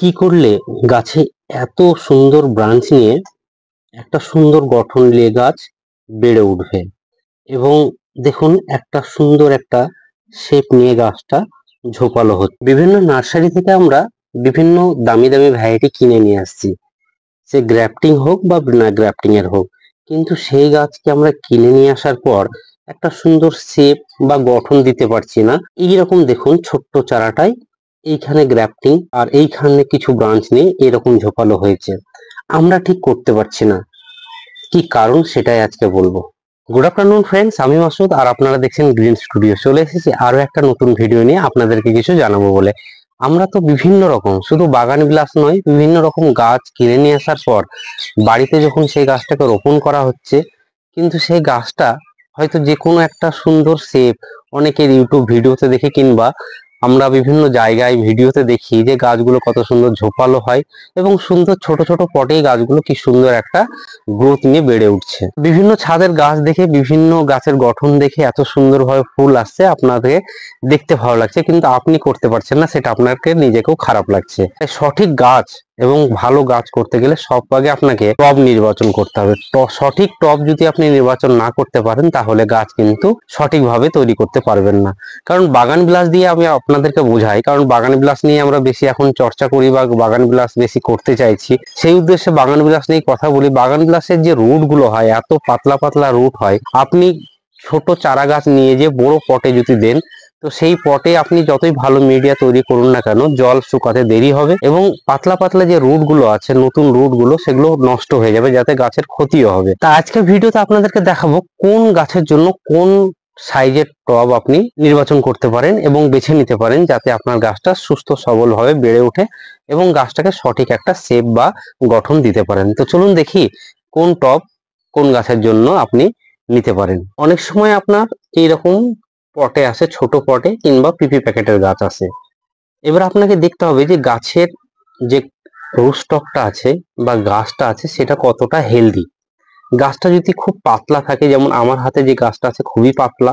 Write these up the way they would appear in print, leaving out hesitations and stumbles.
কি করলে গাছে এত সুন্দর ব্রাঞ্চ নিয়ে একটা সুন্দর গঠন নিয়ে গাছ বেড়ে উঠবে এবং দেখুন একটা সুন্দর একটা শেপ নিয়ে গাছটা ঝোপালো হচ্ছে। বিভিন্ন নার্সারি থেকে আমরা বিভিন্ন দামি দামি ভ্যারাইটি কিনে নিয়ে আসছি, সে গ্রাফটিং হোক বা বিনা গ্রাফটিং এর হোক, কিন্তু সেই গাছকে আমরা কিনে নিয়ে আসার পর একটা সুন্দর শেপ বা গঠন দিতে পারছি না। এইরকম দেখুন ছোট্ট চারাটাই এইখানে গ্রাফটিং আর এইখানে কিছু ব্রাঞ্চ নিয়ে এরকম ঝোপালো হয়েছে। আমরা ঠিক করতে পারছি না, কি কারণ সেটাই আজকে বলবো। গুড আফটারনুন ফ্রেন্ডস, আমি মাসুদ আর আপনারা দেখছেন গ্রিন স্টুডিও। চলে এসেছি আরো একটা নতুন ভিডিও নিয়ে আপনাদেরকে কিছু জানাবো বলে। আমরা তো বিভিন্ন রকম, শুধু বাগান বিলাস নয়, বিভিন্ন রকম গাছ কিনে নিয়ে আসার পর বাড়িতে যখন সেই গাছটাকে রোপণ করা হচ্ছে, কিন্তু সেই গাছটা হয়তো যে কোনো একটা সুন্দর শেপ অনেকের ইউটিউব ভিডিওতে দেখে কিংবা আমরা বিভিন্ন জায়গায় ভিডিওতে দেখি যে গাছগুলো কত সুন্দর ঝোপালো হয় এবং সুন্দর ছোট ছোট পটেই গাছগুলো কি সুন্দর একটা গ্রোথ নিয়ে বেড়ে উঠছে। বিভিন্ন ছাদের গাছ দেখে, বিভিন্ন গাছের গঠন দেখে এত সুন্দরভাবে ফুল আসছে, আপনাদের দেখতে ভালো লাগছে, কিন্তু আপনি করতে পারছেন না, সেটা আপনাকে নিজেকেও খারাপ লাগছে। তাই সঠিক গাছ এবং ভালো গাছ করতে গেলে সব আগে আপনাকে টব নির্বাচন করতে হবে। সঠিক টব যদি আপনি নির্বাচন না করতে পারেন তাহলে গাছ কিন্তু সঠিকভাবে তৈরি করতে পারবেন না। কারণ বাগান বিলাস দিয়ে আমি আপনাদেরকে বোঝাই, কারণ বাগান বিলাস নিয়ে আমরা বেশি এখন চর্চা করি বা বাগান বিলাস বেশি করতে চাইছি, সেই উদ্দেশ্যে বাগান বিলাস নিয়ে কথা বলি। বাগান বিলাসের যে রুট গুলো হয়, এত পাতলা পাতলা রুট হয়, আপনি ছোট চারা গাছ নিয়ে যে বড় পটে যদি দেন, তো সেই পটে আপনি যতই ভালো মিডিয়া তৈরি করুন না কেন, জল শুকাতে দেরি হবে এবং পাতলা পাতলা যে রুট গুলো আছে, নতুন রুট গুলো, সেগুলো নষ্ট হয়ে যাবে, যাতে গাছের ক্ষতিও হবে। তা আজকের ভিডিওতে আপনাদেরকে দেখাবো কোন গাছের জন্য কোন সাইজের টব আপনি নির্বাচন করতে পারেন এবং বেছে নিতে পারেন, যাতে আপনার গাছটা সুস্থ সবল ভাবে বেড়ে ওঠে এবং গাছটাকে সঠিক একটা শেপ বা গঠন দিতে পারেন। তো চলুন দেখি কোন টব কোন গাছের জন্য আপনি নিতে পারেন। অনেক সময় আপনার এইরকম পটে আসে, ছোট পটে কিংবা পিপি প্যাকেটের গাছ আছে। এবার আপনাকে দেখতে হবে যে গাছের যে রুট স্টকটা আছে বা গাছটা আছে সেটা কতটা হেলদি। গাছটা যদি খুব পাতলা থাকে, যেমন আমার হাতে যে গাছটা আছে খুবই পাতলা,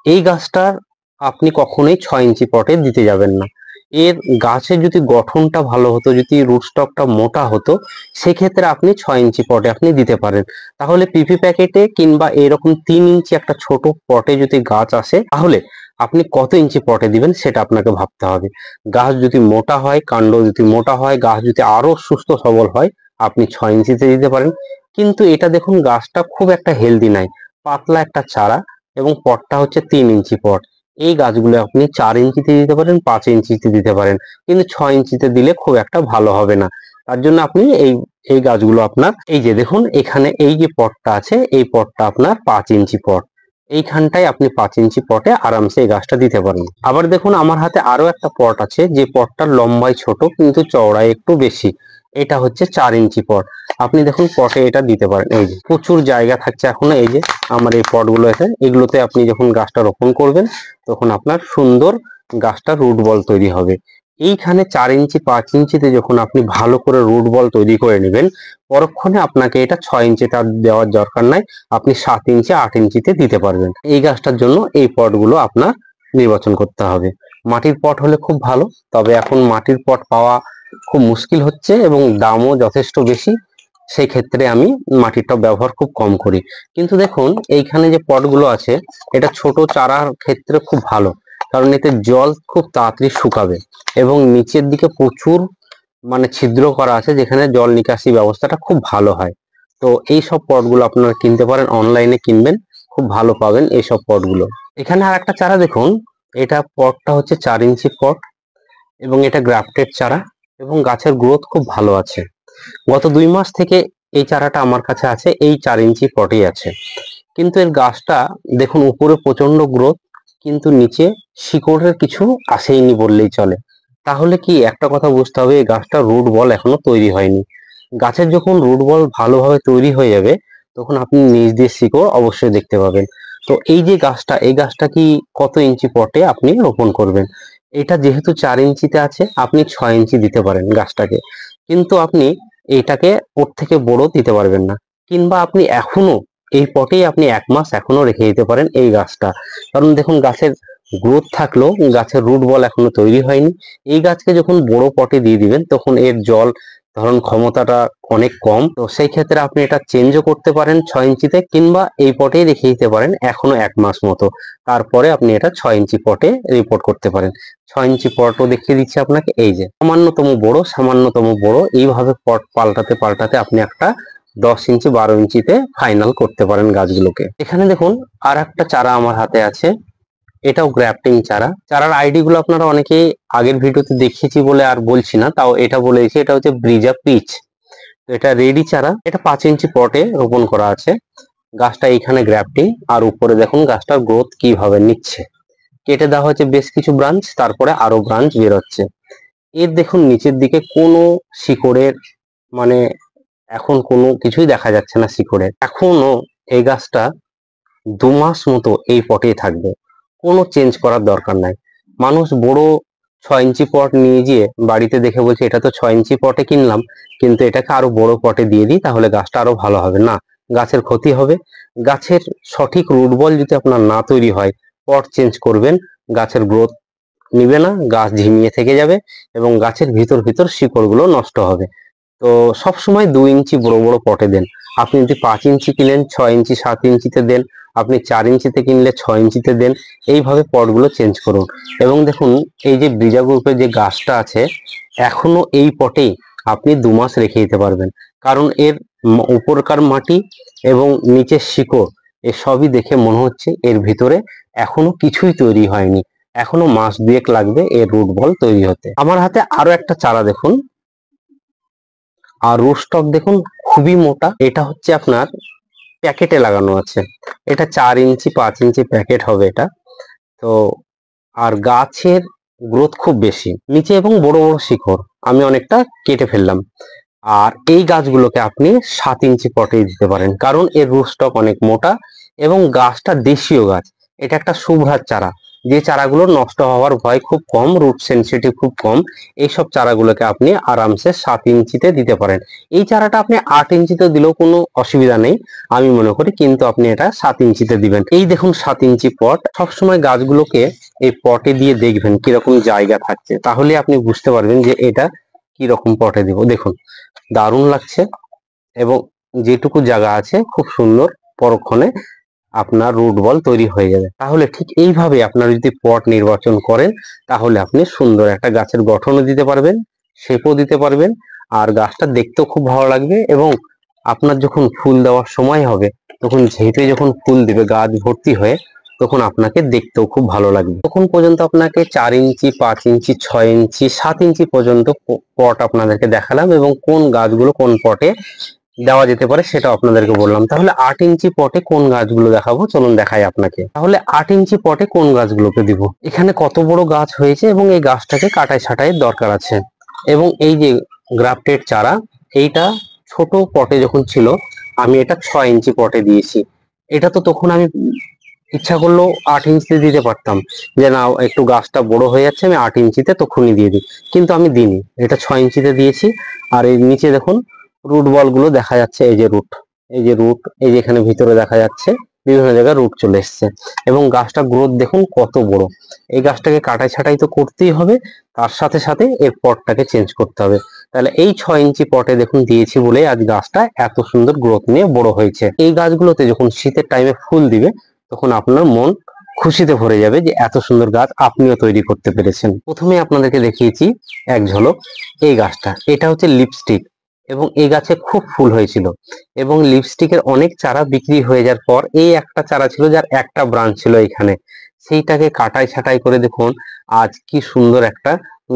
এই গাছটার আপনি কখনোই 6 ইঞ্চি পটে দিতে যাবেন না। এর গাছের যদি গঠনটা ভালো হতো, যদি রুট স্টকটা মোটা হতো, সেক্ষেত্রে আপনি 6 ইঞ্চি পটে আপনি দিতে পারেন। তাহলে পিপি প্যাকেটে কিংবা এরকম 3 ইঞ্চি একটা ছোট পটে যদি গাছ আসে, তাহলে আপনি কত ইঞ্চি পটে দিবেন সেটা আপনাকে ভাবতে হবে। গাছ যদি মোটা হয়, কাণ্ড যদি মোটা হয়, গাছ যদি আরো সুস্থ সবল হয়, আপনি 6 ইঞ্চিতে দিতে পারেন। কিন্তু এটা দেখুন গাছটা খুব একটা হেলদি নাই, পাতলা একটা চারা এবং পটটা হচ্ছে 3 ইঞ্চি পট। এই গাছগুলো আপনি 4 ইঞ্চিতে দিতে পারেন, 5 ইঞ্চিতে দিতে পারেন, কিন্তু 6 ইঞ্চিতে দিলে খুব একটা ভালো হবে না। তার জন্য আপনি এই এই গাছগুলো আপনার, এই যে দেখুন এখানে এই যে পটটা আছে, এই পটটা আপনার 5 ইঞ্চি পট, এইখানটায় আপনি 5 ইঞ্চি পটে আরামসে এই গাছটা দিতে পারেন। আবার দেখুন আমার হাতে আরো একটা পট আছে, যে পটটার লম্বায় ছোট কিন্তু চওড়ায় একটু বেশি, এটা হচ্ছে 4 ইঞ্চি পট। আপনি দেখুন পটে এটা দিতে পারেন, এই যে প্রচুর জায়গা থাকছে এখনো। এই যে আমার এই পটগুলো আছে, এগুলোতে আপনি যখন গাছটা রোপণ করবেন তখন আপনার সুন্দর গাছটা রুট বল তৈরি হবে। এইখানে 4 ইঞ্চি 5 ইঞ্চিতে যখন আপনি ভালো করে রুট বল তৈরি করে নেবেন, পরক্ষণে আপনাকে এটা 6 ইঞ্চি তার দেওয়ার দরকার নাই, আপনি 7 ইঞ্চি 8 ইঞ্চিতে দিতে পারবেন। এই গাছটার জন্য এই পটগুলো আপনার নির্বাচন করতে হবে। মাটির পট হলে খুব ভালো, তবে এখন মাটির পট পাওয়া খুব মুশকিল হচ্ছে এবং দামও যথেষ্ট বেশি, সেই ক্ষেত্রে আমি মাটির টব ব্যবহার খুব কম করি। কিন্তু দেখুন এইখানে যে পটগুলো আছে, এটা ছোট চারার ক্ষেত্রে খুব ভালো, কারণ এতে জল খুব তাড়াতাড়ি শুকাবে এবং নিচের দিকে প্রচুর ছিদ্র করা আছে, যেখানে জল নিকাশি ব্যবস্থাটা খুব ভালো হয়। তো এই সব পটগুলো আপনারা কিনতে পারেন, অনলাইনে কিনবেন, খুব ভালো পাবেন এই সব পটগুলো। এখানে আর একটা চারা দেখুন, এটা পটটা হচ্ছে 4 ইঞ্চি পট এবং এটা গ্রাফটেড চারা এবং গাছের গ্রোথ খুব ভালো আছে। গত 2 মাস থেকে এই চারাটা আমার কাছে আছে, এই 4 ইঞ্চি পটেই আছে। কিন্তু এর গাছটা দেখুন উপরে প্রচন্ড গ্রোথ, কিন্তু নিচে শিকড়ের কিছু আসেইনি বললেই চলে। তাহলে কি একটা কথা বুঝতে হবে, এই গাছটা রুট বল এখনো তৈরি হয়নি। গাছের যখন রুট বল ভালোভাবে তৈরি হয়ে যাবে, তখন আপনি নিচ দিয়ে শিকড় অবশ্যই দেখতে পাবেন। তো এই যে গাছটা, এই গাছটা কি কত ইঞ্চি পটে আপনি রোপণ করবেন? এটা যেহেতু 4 ইঞ্চিতে আছে, আপনি 6 ইঞ্চি দিতে পারেন গাছটাকে, কিন্তু আপনি এটাকে ওর থেকে বড় দিতে পারবেন না। কিংবা আপনি এখনো এই পটেই আপনি 1 মাস এখনো রেখে দিতে পারেন এই গাছটা, কারণ দেখুন গাছের গ্রোথ থাকলেও গাছের রুট বল এখনো তৈরি হয়নি। এই গাছকে যখন বড় পটে দিয়ে দিবেন তখন এর জল ধারণ ক্ষমতাটা অনেক কম, তো সেই ক্ষেত্রে আপনি এটা চেঞ্জও করতে পারেন 6 ইঞ্চিতে, কিংবা এই পটেই রেখে দিতে পারেন এখনো 1 মাস মতো, তারপরে আপনি এটা 6 ইঞ্চি পটে রিপোর্ট করতে পারেন। 6 ইঞ্চি পটও দেখিয়ে দিচ্ছি আপনাকে, এই যে সামান্যতম বড় এইভাবে পট পাল্টাতে পাল্টাতে আপনি একটা 10 ইঞ্চি 12 ইঞ্চিতে ফাইনাল করতে পারেন গাছগুলোকে। এখানে দেখুন আর একটা চারা আমার হাতে আছে, এটাও গ্রাফটিং চারা। চারার আইডি গুলো আপনারা অনেকেই আগের ভিডিওতে দেখিয়েছি বলে আর বলছি না, তাও এটা বলে দিচ্ছি, এটা হচ্ছে ব্রিজা পিচ। তো এটা রেডি চারা, এটা 5 ইঞ্চি পটে রোপণ করা আছে। গাছটা এইখানে গ্রাফটিং, আর উপরে দেখুন গাছটার গ্রোথ কিভাবে নিচ্ছে। কেটে দেওয়া হয়েছে বেশ কিছু ব্রাঞ্চ, তারপরে আরো ব্রাঞ্চ বেরোচ্ছে। এর দেখুন নিচের দিকে কোনো শিকড়ের মানে এখন কোনো কিছুই দেখা যাচ্ছে না শিকড়ের। এখনো এই গাছটা 2 মাস মতো এই পটেই থাকবে, কোনো চেঞ্জ করার দরকার নাই। মানুষ বড় 6 ইঞ্চি পট নিয়ে গিয়ে বাড়িতে দেখে বলছে এটা তো 6 ইঞ্চি পটে কিনলাম, কিন্তু এটাকে আরো বড় পটে দিয়ে দিই তাহলে গাছটা আরো ভালো হবে। না, গাছের ক্ষতি হবে। গাছের সঠিক রুট বল যদি আপনার না তৈরি হয়, পট চেঞ্জ করবেন, গাছের গ্রোথ নিবে না, গাছ ঝিমিয়ে থেকে যাবে এবং গাছের ভিতর ভিতর শিকড়গুলো নষ্ট হবে। তো সবসময় 2 ইঞ্চি বড় বড় পটে দেন। আপনি যদি 5 ইঞ্চি কিনেন 6 ইঞ্চি 7 ইঞ্চিতে দেন, আপনি 4 ইঞ্চিতে কিনলে 6 ইঞ্চিতে দেন, এইভাবে পটগুলো চেঞ্জ করুন। এবং দেখুন এই যে ব্রিজা গ্রুপের যে গাছটা আছে, এখনো এই পটেই আপনি 2 মাস রেখে দিতে পারবেন, কারণ এর উপরকার মাটি এবং নিচের শিকড় এসবই দেখে মনে হচ্ছে এর ভিতরে এখনো কিছুই তৈরি হয়নি, এখনো মাস দুয়েক লাগবে এর রুট বল তৈরি হতে। আমার হাতে আরো একটা চারা দেখুন, আর রুট স্টক দেখুন খুবই মোটা। এটা হচ্ছে আপনার প্যাকেটে লাগানো আছে, এটা 4 ইঞ্চি 5 ইঞ্চি প্যাকেট হবে এটা। তো আর গাছের গ্রোথ খুব বেশি নিচে এবং বড় বড় শিকড়, আমি অনেকটা কেটে ফেললাম। আর এই গাছগুলোকে আপনি 7 ইঞ্চি পটে দিতে পারেন, কারণ এর রুট স্টক অনেক মোটা এবং গাছটা দেশীয় গাছ। এটা একটা সুভ্রাজ চারা, যে চারাগুলো নষ্ট হওয়ার ভয় খুব কম, রুট সেন্সিটিভ খুব কম, এইসব চারাগুলোকে আপনি আরামসে 7 ইঞ্চিতে দিতে পারেন। এই চারাটা আপনি 8 ইঞ্চিতে দিলেও কোনো অসুবিধা নেই আমি মনে করি, কিন্তু আপনি এটা 7 ইঞ্চিতে দিবেন। এই দেখুন 7 ইঞ্চি পট। সবসময় গাছগুলোকে এই পটে দিয়ে দেখবেন কিরকম জায়গা থাকছে, তাহলে আপনি বুঝতে পারবেন যে এটা কি রকম পটে দিব। দেখুন দারুণ লাগছে এবং যেটুকু জায়গা আছে খুব সুন্দর, পরক্ষণে আপনার রুট বল তৈরি হয়ে যাবে। তাহলে ঠিক এইভাবে আপনারা যদি পট নির্বাচন করেন, তাহলে আপনি সুন্দর একটা গাছের গঠনও দিতে পারবেন, শেপও দিতে পারবেন, আর গাছটা দেখতেও খুব ভালো লাগবে। এবং আপনার যখন ফুল দেওয়ার সময় হবে, তখন ঝেঁপে যখন ফুল দিবে গাছ ভর্তি হয়ে, তখন আপনাকে দেখতেও খুব ভালো লাগবে। তখন পর্যন্ত আপনাকে 4 ইঞ্চি 5 ইঞ্চি 6 ইঞ্চি 7 ইঞ্চি পর্যন্ত পট আপনাদেরকে দেখালাম, এবং কোন গাছগুলো কোন পটে দেওয়া যেতে পারে সেটা আপনাদেরকে বললাম। তাহলে 8 ইঞ্চি পটে কোন গাছগুলো দেখাবো, চলুন দেখাই আপনাকে। তাহলে 8 ইঞ্চি পটে কোন গাছগুলোকে দিব, এখানে কত বড় গাছ হয়েছে এবং এই গাছটাকে কাটাই ছাঁটাইয়ের দরকার আছে। এবং এই যে গ্রাফটেড চারা, এইটা ছোট পটে যখন ছিল আমি এটা 6 ইঞ্চি পটে দিয়েছি। এটা তো তখন আমি ইচ্ছা করলেও 8 ইঞ্চিতে দিতে পারতাম, যে না একটু গাছটা বড় হয়ে যাচ্ছে আমি 8 ইঞ্চিতে তখনই দিয়ে দিই, কিন্তু আমি দিইনি, এটা 6 ইঞ্চিতে দিয়েছি। আর এই নিচে দেখুন রুট বল গুলো দেখা যাচ্ছে, এই যে রুট, এই যে রুট, এই যে এখানে ভিতরে দেখা যাচ্ছে বিভিন্ন জায়গায় রুট চলে এসছে। এবং গাছটা গ্রোথ দেখুন কত বড়। এই গাছটাকে কাটাই ছাঁটাই তো করতেই হবে, তার সাথে সাথে এর পটটাকে চেঞ্জ করতে হবে। তাহলে এই 6 ইঞ্চি পটে দেখুন দিয়েছি বলে আজ গাছটা এত সুন্দর গ্রোথ নিয়ে বড় হয়েছে। এই গাছগুলোতে যখন শীতের টাইমে ফুল দিবে, তখন আপনার মন খুশিতে ভরে যাবে যে এত সুন্দর গাছ আপনিও তৈরি করতে পেরেছেন। প্রথমে আপনাদেরকে দেখিয়েছি এক ঝলক এই গাছটা, এটা হচ্ছে লিপস্টিক, এবং এই গাছে খুব ফুল হয়েছিল এবং লিপস্টিকের অনেক চারা বিক্রি হয়ে যাওয়ার পর এই একটা চারা ছিল যার একটা ব্রাঞ্চ ছিল এখানে, সেইটাকে কাটাই ছাঁটাই করে দেখুন আজ কি সুন্দর একটা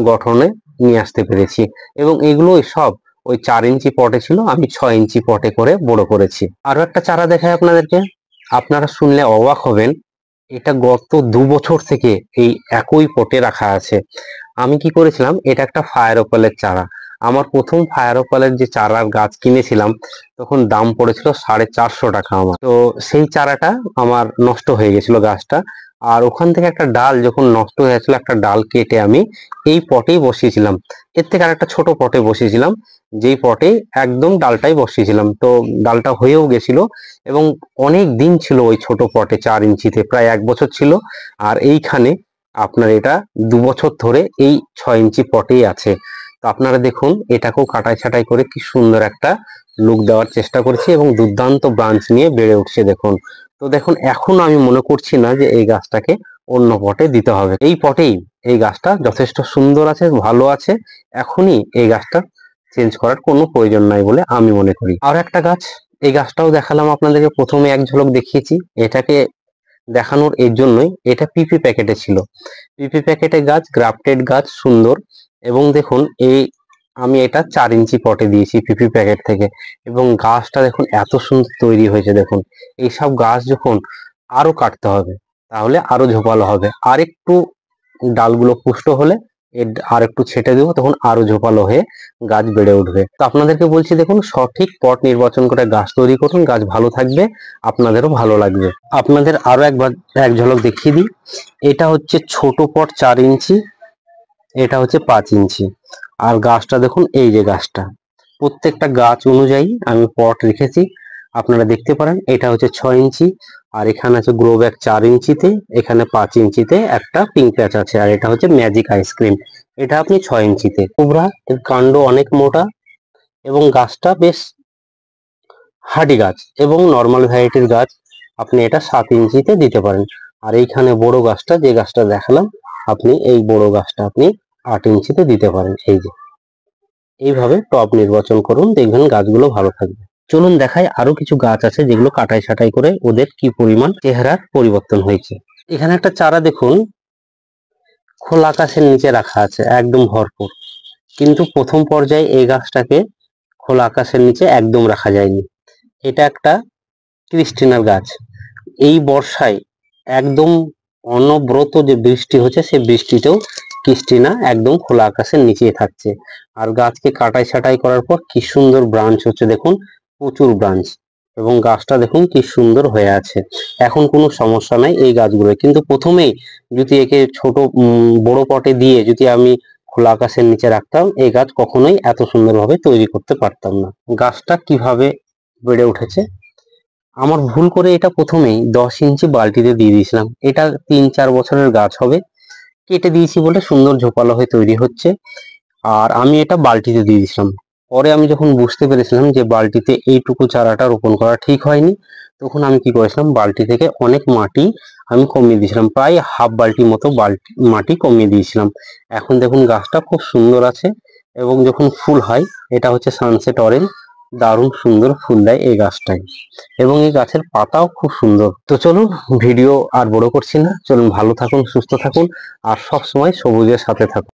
গঠনে নিয়ে আসতে পেরেছি। এবং এগুলো সব ওই 4 ইঞ্চি পটে ছিল, আমি 6 ইঞ্চি পটে করে বড় করেছি। আরো একটা চারা দেখাই আপনাদেরকে, আপনারা শুনলে অবাক হবেন, এটা গত 2 বছর থেকে এই একই পটে রাখা আছে। আমি কি করেছিলাম, এটা একটা ফায়ার ওপালের চারা। আমার প্রথম ফায়ার ওপালের যে চারার গাছ কিনেছিলাম, তখন দাম পড়েছিল 450 টাকা আমার। তো সেই চারাটা আমার নষ্ট হয়ে গেছিল গাছটা, আর ওখান থেকে একটা ডাল যখন নষ্ট হয়ে গেছিল, একটা ডাল কেটে আমি এই পটেই বসিয়েছিলাম। এর থেকে আরেকটা ছোট পটে বসিয়েছিলাম, যেই পটে একদম ডালটাই বসিয়েছিলাম। তো ডালটা হয়েও গেছিল এবং অনেক দিন ছিল ওই ছোট পটে, 4 ইঞ্চিতে প্রায় 1 বছর ছিল। আর এইখানে আপনার এটা 2 বছর ধরে এই 6 ইঞ্চি পটেই আছে। তো আপনারা দেখুন, এটাকেও কাটাই ছাটাই করে কি সুন্দর একটা লুক দেওয়ার চেষ্টা করেছি এবং দুর্দান্ত ব্রাঞ্চ নিয়ে বেড়ে উঠছে দেখুন। তো দেখুন, এখন আমি মনে করছি না যে এই গাছটাকে অন্য পটে দিতে হবে। এই পটেই এই গাছটা যথেষ্ট সুন্দর আছে, ভালো আছে। এখনই এই গাছটা চেঞ্জ করার কোনো প্রয়োজন নাই বলে আমি মনে করি। আর একটা গাছ, এই গাছটাও দেখালাম আপনাদেরকে, প্রথমে এক ঝলক দেখিয়েছি। এটাকে দেখানোর এর জন্যই, এটা পিপি প্যাকেটে ছিল। পিপি প্যাকেটে গাছ, গ্রাফটেড গাছ, সুন্দর। এবং দেখুন, এই আমি এটা 4 ইঞ্চি পটে দিয়েছি পিপি প্যাকেট থেকে, এবং গাছটা দেখুন এত সুন্দর তৈরি হয়েছে দেখুন। এইসব গাছ যখন আরো কাটতে হবে, তাহলে আরো ঝোপালো হবে। আর একটু ডালগুলো পুষ্ট হলে আর একটু ছেটে দেবো, তখন আরো ঝোপালো হয়ে গাছ বেড়ে উঠবে। তো আপনাদেরকে বলছি, দেখুন সঠিক পট নির্বাচন করে গাছ তৈরি করুন, গাছ ভালো থাকবে, আপনাদেরও ভালো লাগবে। আপনাদের আরো একবার এক ঝলক দেখিয়ে দিই। এটা হচ্ছে ছোট পট 4 ইঞ্চি, এটা হচ্ছে 5 ইঞ্চি। আর গাছটা দেখুন, এই যে গাছটা, প্রত্যেকটা গাছ অনুযায়ী আমি পট রেখেছি, আপনারা দেখতে পারেন। এটা হচ্ছে 6 ইঞ্চি, আর এখানে আছে গ্রো ব্যাগ 4 ইঞ্চিতে, এখানে 5 ইঞ্চিতে একটা পিঙ্ক প্যাচ আছে, আর এটা হচ্ছে ম্যাজিক আইসক্রিম, এটা আপনি 6 ইঞ্চিতে। কোবরা, এর কাণ্ড অনেক মোটা এবং গাছটা বেশ হার্ডি গাছ, এবং নর্মাল ভ্যারাইটির গাছ আপনি এটা 7 ইঞ্চিতে দিতে পারেন। আর এইখানে বড় গাছটা, যে গাছটা দেখালাম, আপনি এই বড় গাছটা আপনি 8 ইঞ্চিতে দিতে পারেন। এই যে এইভাবে টব নির্বাচন করুন, দেখবেন গাছগুলো ভালো থাকবে। চলুন দেখাই আরো কিছু গাছ আছে যেগুলো কাটাই ছাটাই করে ওদের কি পরিমাণ চেহারার পরিবর্তন হয়েছে। এখানে একটা চারা দেখুন, খোলা আকাশের নিচে রাখা আছে, একদম ভরপুর। কিন্তু প্রথম পর্যায়ে এই গাছটাকে খোলা আকাশের নিচে একদম রাখা যায়নি। এটা একটা ক্রিস্টিনার গাছ। এই বর্ষায় একদম অনবরত যে বৃষ্টি হচ্ছে, সেই বৃষ্টিতেও ক্রিস্টিনা একদম খোলা আকাশের নিচেই থাকছে। আর গাছকে কাটাই ছাটাই করার পর কি সুন্দর ব্রাঞ্চ হচ্ছে দেখুন, প্রচুর ব্রাঞ্চ। এবং গাছটা দেখুন কি সুন্দর হয়ে আছে, এখন কোনো সমস্যা নাই এই গাছগুলো। কিন্তু প্রথমেই যদি একে ছোট বড় পটে দিয়ে যদি আমি খোলা আকাশের নিচে রাখতাম, এই গাছ কখনোই এত সুন্দরভাবে তৈরি করতে পারতাম না। গাছটা কিভাবে বেড়ে উঠেছে, আমার ভুল করে এটা প্রথমেই 10 ইঞ্চি বালতিতে দিয়ে দিয়েছিলাম। এটা 3-4 বছরের গাছ হবে, কেটে দিয়েছি বলে সুন্দর ঝোপালো হয়ে তৈরি হচ্ছে। আর আমি এটা বালতিতে দিয়ে দিয়েছিলাম। পরে আমি যখন বুঝতে পেরেছিলাম যে বালতিতে এইটুকু চারাটা রোপণ করা ঠিক হয়নি, তখন আমি কি করেছিলাম, বালতি থেকে অনেক মাটি আমি কমিয়ে দিয়েছিলাম, প্রায় হাফ বালতি মতো মাটি কমিয়ে দিয়েছিলাম। এখন দেখুন গাছটা খুব সুন্দর আছে, এবং যখন ফুল হয়, এটা হচ্ছে সানসেট অরেঞ্জ, দারুণ সুন্দর ফুল দেয় এই গাছটায়, এবং এই গাছের পাতাও খুব সুন্দর। তো চলুন, ভিডিও আর বড় করছি না, চলুন ভালো থাকুন, সুস্থ থাকুন, আর সব সময় সবুজের সাথে থাকুন।